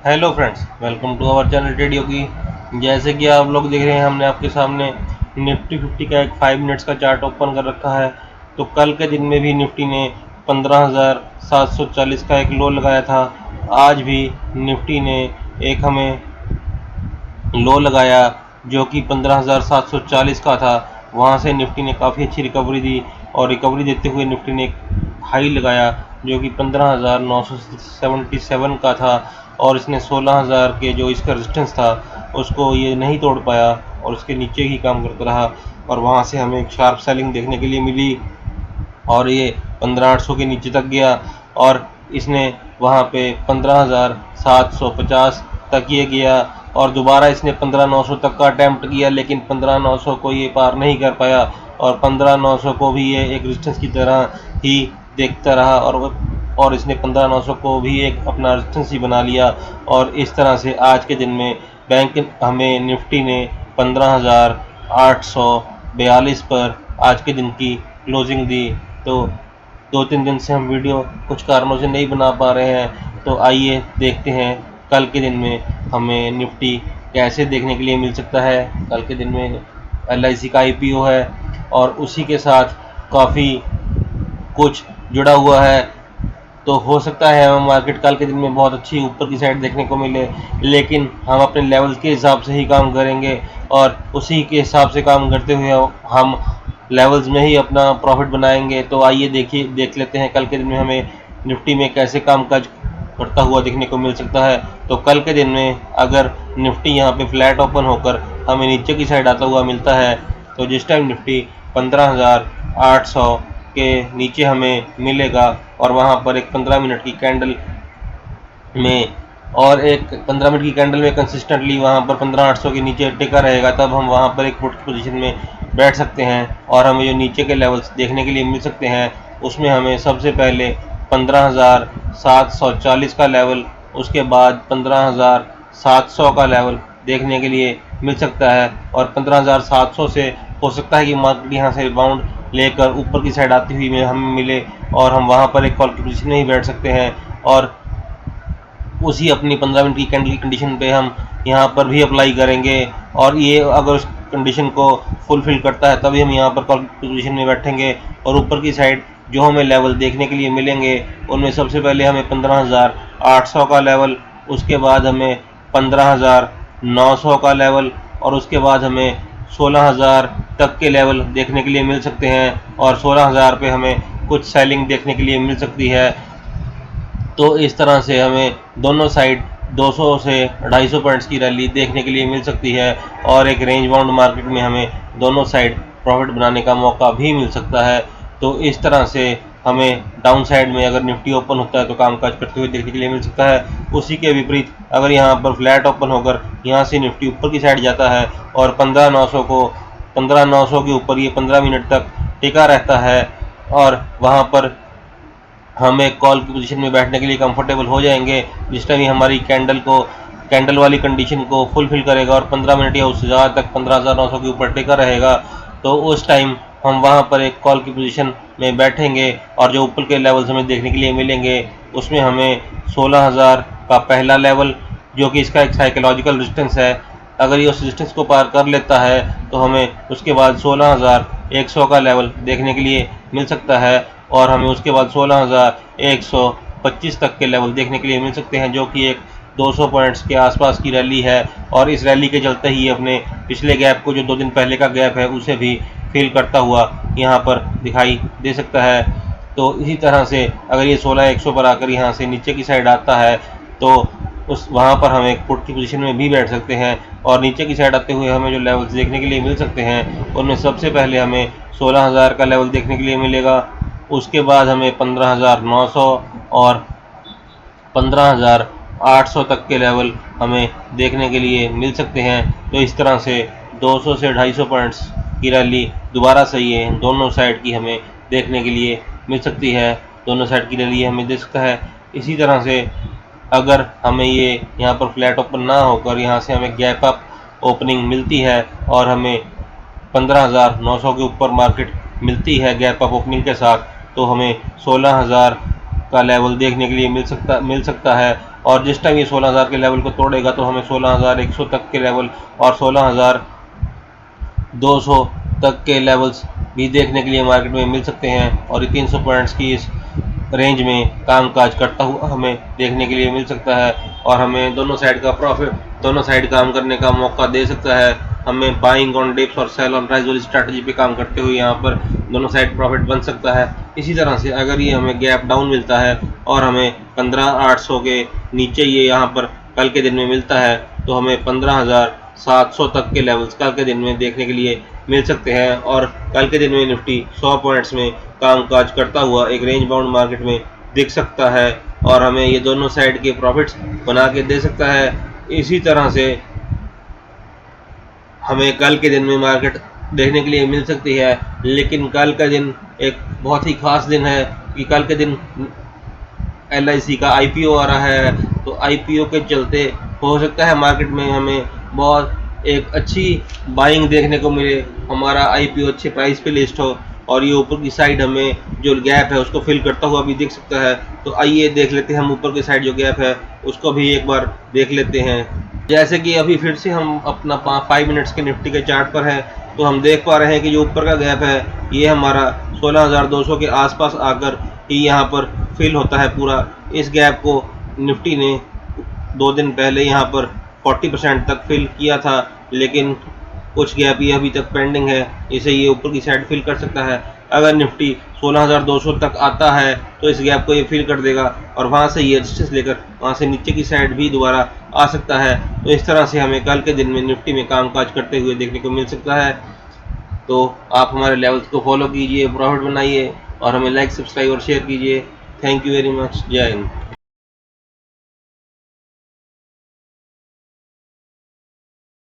Hello friends, welcome to our channel Trade Yogi. जैसे कि आप लोग देख रहे हैं, हमने आपके सामने निफ्टी 50 का एक 5 मिनट्स का चार्ट ओपन कर रखा है। तो कल के दिन में भी निफ्टी ने 15,740 का एक लो लगाया था। आज भी निफ्टी ने एक हमें लो लगाया जो कि 15,740 का था। वहाँ से निफ्टी ने काफ़ी अच्छी रिकवरी दी और रिकवरी देते हुए निफ्टी ने एक हाई लगाया जो कि 15,977 का था। और इसने 16,000 के जो इसका रेजिस्टेंस था उसको ये नहीं तोड़ पाया और उसके नीचे ही काम करता रहा। और वहाँ से हमें एक शार्प सेलिंग देखने के लिए मिली और ये 15,800 के नीचे तक गया और इसने वहाँ पे 15,750 तक ये गया और दोबारा इसने 15,900 तक का अटैम्प्ट किया, लेकिन 15,900 को ये पार नहीं कर पाया और 15,900 को भी ये एक रेजिस्टेंस की तरह ही देखता रहा और इसने 15,900 को भी एक अपना रेजिस्टेंस ही बना लिया। और इस तरह से आज के दिन में बैंक हमें निफ्टी ने 15,842 पर आज के दिन की क्लोजिंग दी। तो 2-3 दिन से हम वीडियो कुछ कारणों से नहीं बना पा रहे हैं, तो आइए देखते हैं कल के दिन में हमें निफ्टी कैसे देखने के लिए मिल सकता है। कल के दिन में LIC का IPO है और उसी के साथ काफ़ी कुछ जुड़ा हुआ है। तो हो सकता है हमें मार्केट कल के दिन में बहुत अच्छी ऊपर की साइड देखने को मिले, लेकिन हम अपने लेवल्स के हिसाब से ही काम करेंगे और उसी के हिसाब से काम करते हुए हम लेवल्स में ही अपना प्रॉफिट बनाएंगे। तो आइए देख लेते हैं कल के दिन में हमें निफ्टी में कैसे कामकाज करता हुआ देखने को मिल सकता है। तो कल के दिन में अगर निफ्टी यहाँ पे फ्लैट ओपन होकर हमें नीचे की साइड आता हुआ मिलता है, तो जिस टाइम निफ्टी 15,800 के नीचे हमें मिलेगा और वहाँ पर एक 15 मिनट की कैंडल में और एक 15 मिनट की कैंडल में कंसिस्टेंटली वहाँ पर 15,800 के नीचे टिका रहेगा, तब हम वहाँ पर एक पुट की पोजीशन में बैठ सकते हैं। और हमें जो नीचे के लेवल्स देखने के लिए मिल सकते हैं उसमें हमें सबसे पहले 15,740 का लेवल, उसके बाद 15,700 का लेवल देखने के लिए मिल सकता है। और 15,700 से हो सकता है कि मार्केट यहाँ से रिबाउंड लेकर ऊपर की साइड आती हुई हमें मिले और हम वहाँ पर एक कॉल की पोजीशन में ही बैठ सकते हैं और उसी अपनी 15 मिनट की कैंडल की कंडीशन पे हम यहाँ पर भी अप्लाई करेंगे। और ये अगर उस कंडीशन को फुलफिल करता है तभी हम यहाँ पर कॉल पोजीशन में बैठेंगे और ऊपर की साइड जो हमें लेवल देखने के लिए मिलेंगे उनमें सबसे पहले हमें 15,800 का लेवल, उसके बाद हमें 15,900 का लेवल और उसके बाद हमें 16,000 तक के लेवल देखने के लिए मिल सकते हैं और 16,000 पे हमें कुछ सेलिंग देखने के लिए मिल सकती है। तो इस तरह से हमें दोनों साइड 200 से 250 पॉइंट्स की रैली देखने के लिए मिल सकती है और एक रेंज बाउंड मार्केट में हमें दोनों साइड प्रॉफिट बनाने का मौका भी मिल सकता है। तो इस तरह से हमें डाउन साइड में अगर निफ्टी ओपन होता है तो कामकाज करते हुए देखने के लिए मिल सकता है। उसी के विपरीत अगर यहाँ पर फ्लैट ओपन होकर यहाँ से निफ्टी ऊपर की साइड जाता है और 15,900 के ऊपर ये 15 मिनट तक टिका रहता है और वहाँ पर हम एक कॉल की पोजीशन में बैठने के लिए कंफर्टेबल हो जाएंगे जिस टाइम हमारी कैंडल वाली कंडीशन को फुलफिल करेगा और 15 मिनट या उससे ज़्यादा तक 15,900 के ऊपर टिका रहेगा। तो उस टाइम हम वहाँ पर एक कॉल की पोजीशन में बैठेंगे और जो ऊपर के लेवल्स हमें देखने के लिए मिलेंगे उसमें हमें 16,000 का पहला लेवल जो कि इसका एक साइकोलॉजिकल रेजिस्टेंस है, अगर ये उस रेजिस्टेंस को पार कर लेता है तो हमें उसके बाद 16,100 का लेवल देखने के लिए मिल सकता है और हमें उसके बाद 16,125 तक के लेवल देखने के लिए मिल सकते हैं, जो कि एक 200 पॉइंट्स के आसपास की रैली है। और इस रैली के चलते ही अपने पिछले गैप को, जो 2 दिन पहले का गैप है, उसे भी फिल करता हुआ यहाँ पर दिखाई दे सकता है। तो इसी तरह से अगर ये 16,100 पर आकर यहाँ से नीचे की साइड आता है तो उस वहाँ पर हम एक पुट की पोजीशन में भी बैठ सकते हैं और नीचे की साइड आते हुए हमें जो लेवल्स देखने के लिए मिल सकते हैं उनमें सबसे पहले हमें 16,000 का लेवल देखने के लिए मिलेगा, उसके बाद हमें 15,900 और 15,800 तक के लेवल हमें देखने के लिए मिल सकते हैं। तो इस तरह से 200 से 250 पॉइंट्स की रैली दोबारा से ये दोनों साइड की हमें देखने के लिए मिल सकती है, दोनों साइड की रैली हमें दे सकता है। इसी तरह से अगर हमें ये यहाँ पर फ्लैट ओपन ना होकर यहाँ से हमें गैप अप ओपनिंग मिलती है और हमें 15,900 के ऊपर मार्केट मिलती है गैप अप ओपनिंग के साथ, तो हमें 16,000 का लेवल देखने के लिए मिल सकता है। और जिस टाइम ये 16,000 के लेवल को तोड़ेगा तो हमें 16,100 तक के लेवल और 16,200 तक के लेवल्स भी देखने के लिए मार्केट में मिल सकते हैं। और ये 300 पॉइंट्स की इस रेंज में कामकाज करता हुआ हमें देखने के लिए मिल सकता है और हमें दोनों साइड का प्रॉफिट, दोनों साइड काम करने का मौका दे सकता है। हमें बाइंग ऑन डिप्स और सेल ऑन राइज वाली स्ट्रैटेजी पे काम करते हुए यहाँ पर दोनों साइड प्रॉफिट बन सकता है। इसी तरह से अगर ये हमें गैप डाउन मिलता है और हमें 15,800 के नीचे ये यहाँ पर कल के दिन में मिलता है तो हमें 15,700 तक के लेवल्स कल के दिन में देखने के लिए मिल सकते हैं। और कल के दिन में निफ्टी 100 पॉइंट्स में कामकाज करता हुआ एक रेंज बाउंड मार्केट में दिख सकता है और हमें ये दोनों साइड के प्रॉफिट्स बना के दे सकता है। इसी तरह से हमें कल के दिन में मार्केट देखने के लिए मिल सकती है, लेकिन कल का दिन एक बहुत ही खास दिन है कि कल के दिन LIC का IPO आ रहा है। तो IPO के चलते हो सकता है मार्केट में हमें बहुत एक अच्छी बाइंग देखने को मिले, हमारा IPO अच्छे प्राइस पे लिस्ट हो और ये ऊपर की साइड हमें जो गैप है उसको फिल करता हुआ भी दिख सकता है। तो आइए देख लेते हैं, हम ऊपर की साइड जो गैप है उसको भी एक बार देख लेते हैं। जैसे कि अभी फिर से हम अपना 5 मिनट्स के निफ्टी के चार्ट पर हैं तो हम देख पा रहे हैं कि जो ऊपर का गैप है ये हमारा 16,200 के आसपास आकर ही यहाँ पर फिल होता है पूरा। इस गैप को निफ्टी ने 2 दिन पहले यहाँ पर 40% तक फिल किया था, लेकिन कुछ गैप ये अभी तक पेंडिंग है, इसे ये ऊपर की साइड फिल कर सकता है। अगर निफ्टी 16,200 तक आता है तो इस गैप को ये फिल कर देगा और वहाँ से ये रेजिस्टेंस लेकर वहाँ से नीचे की साइड भी दोबारा आ सकता है। तो इस तरह से हमें कल के दिन में निफ्टी में कामकाज करते हुए देखने को मिल सकता है। तो आप हमारे लेवल्स को फॉलो कीजिए, प्रॉफिट बनाइए और हमें लाइक, सब्सक्राइब और शेयर कीजिए। Thank you very much. जय हिंद।